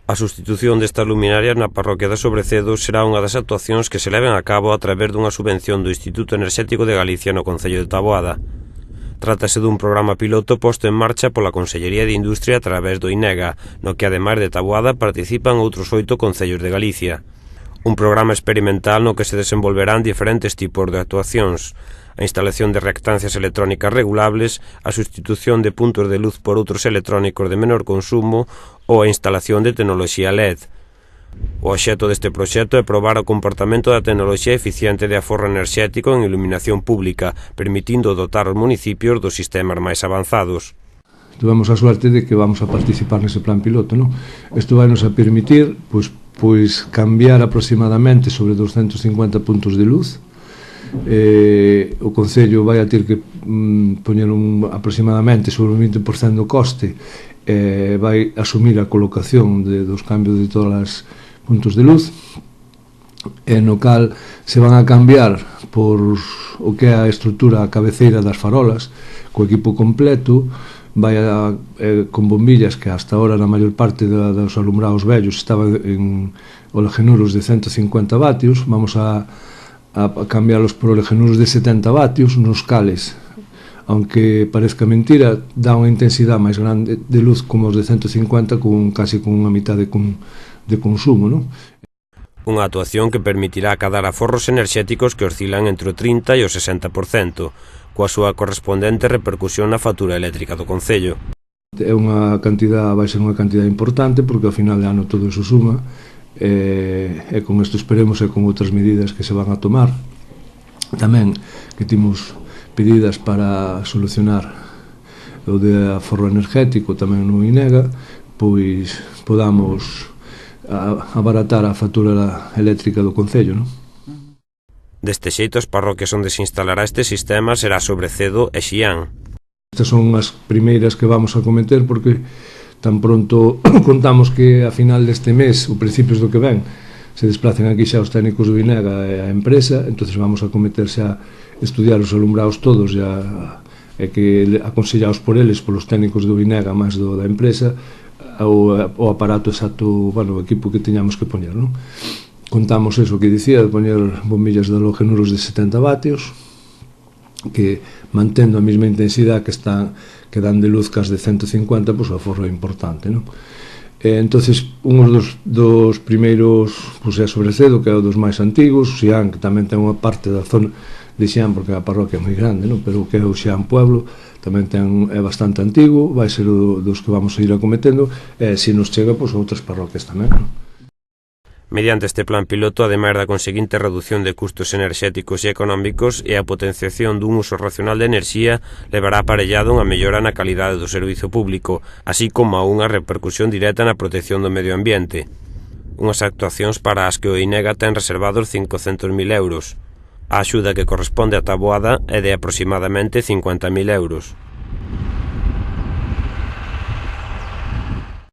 A sustitución destas luminarias na parroquia de Sobrecedo será unha das actuacións que se leven a cabo a través dunha subvención do Instituto Enerxético de Galicia no concello de Taboada. Trátase dun programa piloto posto en marcha pola Consellería de Industria a través do INEGA, no que ademais de Taboada participan outros 8 concellos de Galicia. Un programa experimental no que se desenvolverán diferentes tipos de actuacións: a instalación de reactancias electrónicas regulables, a sustitución de puntos de luz por outros electrónicos de menor consumo ou a instalación de tecnoloxía LED. O obxecto deste proxecto é probar o comportamento da tecnoloxía eficiente de aforro enerxético en iluminación pública, permitindo dotar os municipios dos sistemas máis avanzados. Tuvemos a suerte de que vamos a participar nese plan piloto, non? Isto vai nos a permitir pois cambiar aproximadamente sobre 250 puntos de luz. O Concello vai a ter que poñer aproximadamente sobre un 20% do coste, vai asumir a colocación dos cambios de todas as puntos de luz, no cal se van a cambiar por o que é a estrutura, a cabeceira das farolas, co equipo completo. Vai con bombillas que hasta ahora na maior parte dos alumbrados vellos estaban en olegenuros de 150 vatios. Vamos a cambiarlos por olegenuros de 70 vatios, nos cales, aunque parezca mentira, dá unha intensidade máis grande de luz como os de 150, casi con unha mitad de consumo, non? Unha actuación que permitirá acadar aforros enerxéticos que oscilan entre o 30% e o 60%, coa súa correspondente repercusión na factura eléctrica do Concello. Vai ser unha cantidade importante, porque ao final de ano todo iso suma, e con isto esperemos e con outras medidas que se van a tomar. Tamén que timos pedidas para solucionar o de aforro energético tamén no INEGA, pois podamos abaratar a factura eléctrica do Concello, non? Deste xeito, as parroquias onde se instalará este sistema será Sobrecedo e Xián. Estas son as primeiras que vamos a cometer, porque tan pronto contamos que a final deste mes, ou principios do que ven, se desplacen aquí xa os técnicos do INEGA e a empresa, entonces vamos a cometerse a estudiar os alumbrados todos e que aconsellados por eles, polos técnicos do INEGA máis do da empresa, o aparato exacto, o equipo que teñamos que poñer, non? Contamos eso que dicía, de poñer bombillas de halogenuros de 70 vatios, que mantendo a mesma intensidade que dan de luz cas de 150, pois o aforro é importante, non? Entonces, uns dos primeiros, pois é Sobrecedo, que é o dos máis antigos, Xián, que tamén ten unha parte da zona de Xián, porque a parroquia é moi grande, non? Pero o que é o Xián Pueblo tamén é bastante antigo, vai ser dos que vamos a ir acometendo, e se nos chega, pois outras parroquias tamén, non? Mediante este plan piloto, ademais da conseguinte reducción de custos enerxéticos e económicos e a potenciación dun uso racional de enerxía, levará aparellado unha mellora na calidade do servizo público, así como a unha repercusión directa na protección do medio ambiente. Unhas actuacións para as que o INEGA ten reservados 500.000 euros. A axuda que corresponde a Taboada é de aproximadamente 50.000 euros.